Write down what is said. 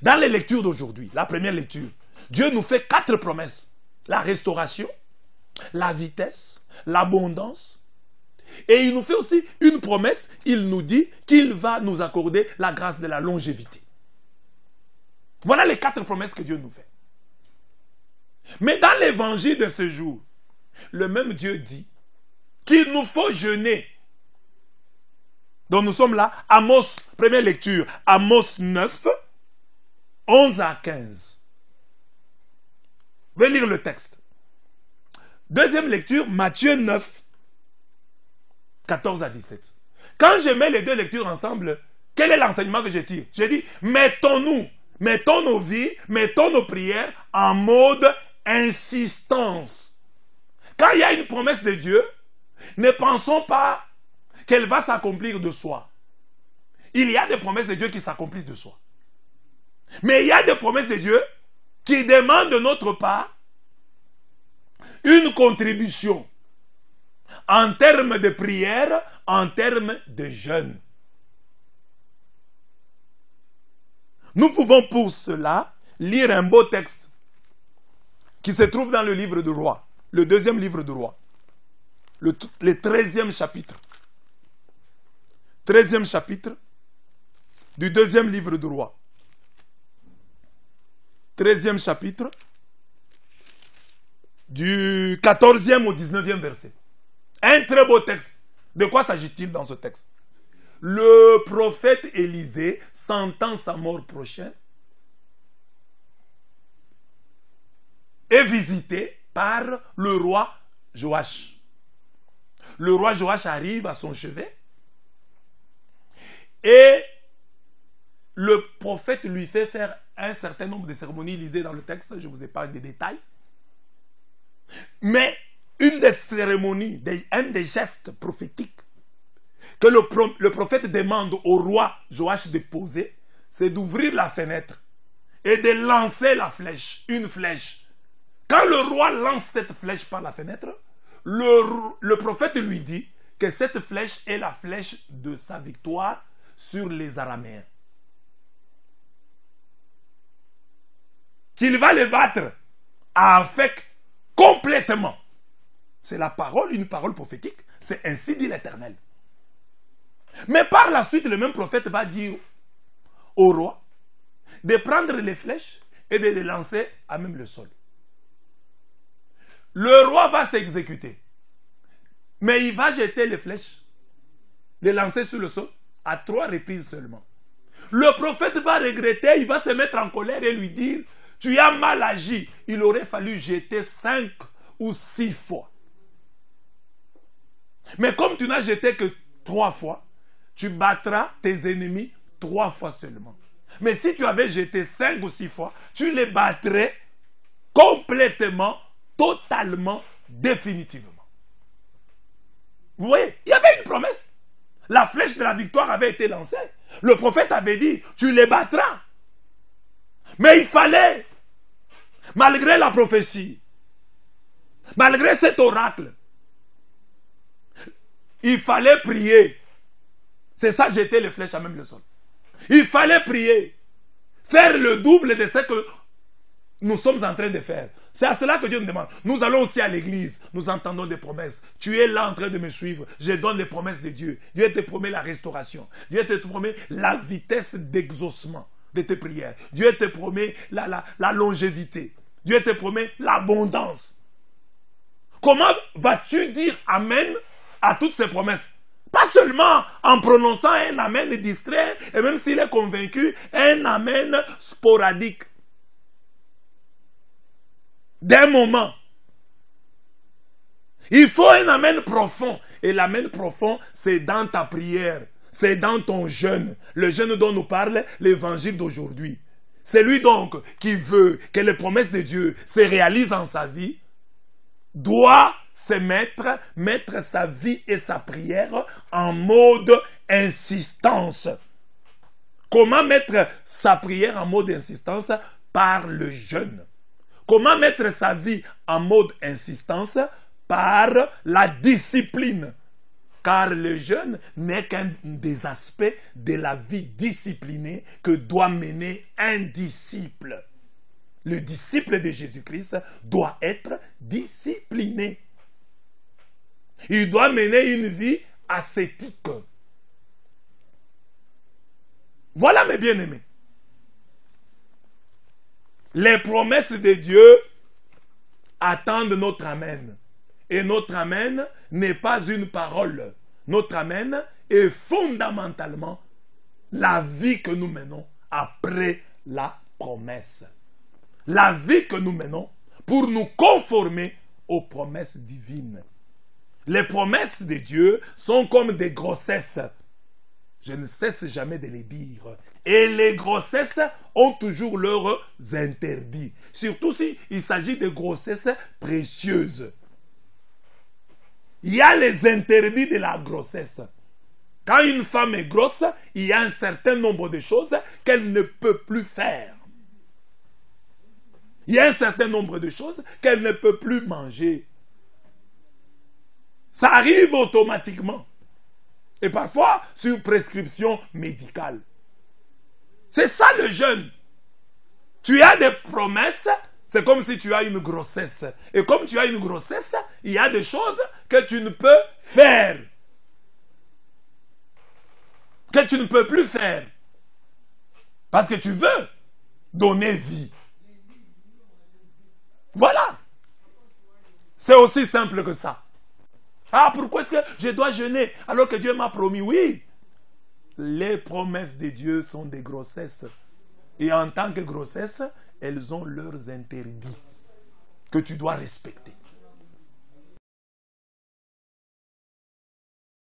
Dans les lectures d'aujourd'hui, la première lecture, Dieu nous fait 4 promesses. La restauration, la vitesse, l'abondance. Et il nous fait aussi une promesse, il nous dit qu'il va nous accorder la grâce de la longévité. Voilà les 4 promesses que Dieu nous fait. Mais dans l'évangile de ce jour, le même Dieu dit qu'il nous faut jeûner. Donc nous sommes là, Amos, première lecture, Amos 9, 11 à 15. Vous allez lire le texte. Deuxième lecture, Matthieu 9, 14 à 17. Quand je mets les deux lectures ensemble, quel est l'enseignement que je tire? Je dis, mettons nos vies, mettons nos prières en mode insistance. Quand il y a une promesse de Dieu, ne pensons pas qu'elle va s'accomplir de soi. Il y a des promesses de Dieu qui s'accomplissent de soi. Mais il y a des promesses de Dieu qui demandent de notre part une contribution en termes de prière, en termes de jeûne. Nous pouvons pour cela lire un beau texte qui se trouve dans le livre de Roi, le deuxième livre de Roi, le 13e chapitre. 13e chapitre du deuxième livre de Roi. 13e chapitre du 14e au 19e verset. Un très beau texte. De quoi s'agit-il dans ce texte? Le prophète Élisée, sentant sa mort prochaine, est visité par le roi Joach. Le roi Joach arrive à son chevet et le prophète lui fait faire un certain nombre de cérémonies. Lisez dans le texte, je vous épargne des détails. Mais une des cérémonies, un des gestes prophétiques que le prophète demande au roi Joach de poser, c'est d'ouvrir la fenêtre et de lancer la flèche, une flèche. Quand le roi lance cette flèche par la fenêtre, le prophète lui dit que cette flèche est la flèche de sa victoire sur les Araméens. Qu'il va les battre avec complètement. C'est la parole, une parole prophétique. C'est ainsi dit l'Éternel. Mais par la suite, le même prophète va dire au roi de prendre les flèches et de les lancer à même le sol. Le roi va s'exécuter. Mais il va jeter les flèches, les lancer sur le sol à 3 reprises seulement. Le prophète va regretter, il va se mettre en colère et lui dire, tu as mal agi. Il aurait fallu jeter 5 ou 6 fois. Mais comme tu n'as jeté que 3 fois, tu battras tes ennemis 3 fois seulement. Mais si tu avais jeté 5 ou 6 fois, tu les battrais complètement, totalement, définitivement. Vous voyez, il y avait une promesse. La flèche de la victoire avait été lancée. Le prophète avait dit, tu les battras. Mais il fallait, malgré la prophétie, malgré cet oracle, il fallait prier. C'est ça, jeter les flèches à même le sol. Il fallait prier. Faire le double de ce que nous sommes en train de faire. C'est à cela que Dieu nous demande. Nous allons aussi à l'église. Nous entendons des promesses. Tu es là en train de me suivre. Je donne les promesses de Dieu. Dieu te promet la restauration. Dieu te promet la vitesse d'exaucement de tes prières. Dieu te promet la longévité. Dieu te promet l'abondance. Comment vas-tu dire Amen à toutes ces promesses? Pas seulement en prononçant un Amen distrait, et même s'il est convaincu, un Amen sporadique. D'un moment. Il faut un Amen profond. Et l'Amen profond, c'est dans ta prière. C'est dans ton jeûne. Le jeûne dont nous parle l'évangile d'aujourd'hui. C'est lui donc qui veut que les promesses de Dieu se réalisent en sa vie, doit se mettre sa vie et sa prière en mode insistance. Comment mettre sa prière en mode insistance? Par le jeûne. Comment mettre sa vie en mode insistance? Par la discipline. car le jeûne n'est qu'un des aspects de la vie disciplinée que doit mener un disciple. Le disciple de Jésus-Christ doit être discipliné. Il doit mener une vie ascétique. Voilà mes bien-aimés. Les promesses de Dieu attendent notre amen. Et notre amen n'est pas une parole. Notre amen est fondamentalement la vie que nous menons après la promesse. La vie que nous menons pour nous conformer aux promesses divines. Les promesses de Dieu sont comme des grossesses. Je ne cesse jamais de les dire. Et les grossesses ont toujours leurs interdits. Surtout s'il s'agit de grossesses précieuses. Il y a les interdits de la grossesse. Quand une femme est grosse, il y a un certain nombre de choses qu'elle ne peut plus faire. Il y a un certain nombre de choses qu'elle ne peut plus manger. Ça arrive automatiquement. Et parfois sur prescription médicale. C'est ça le jeûne. Tu as des promesses, c'est comme si tu as une grossesse. Et comme tu as une grossesse, il y a des choses que tu ne peux faire. Que tu ne peux plus faire. Parce que tu veux donner vie. Voilà. C'est aussi simple que ça. Ah, pourquoi est-ce que je dois jeûner alors que Dieu m'a promis? Oui. Les promesses de Dieu sont des grossesses. Et en tant que grossesse, elles ont leurs interdits que tu dois respecter.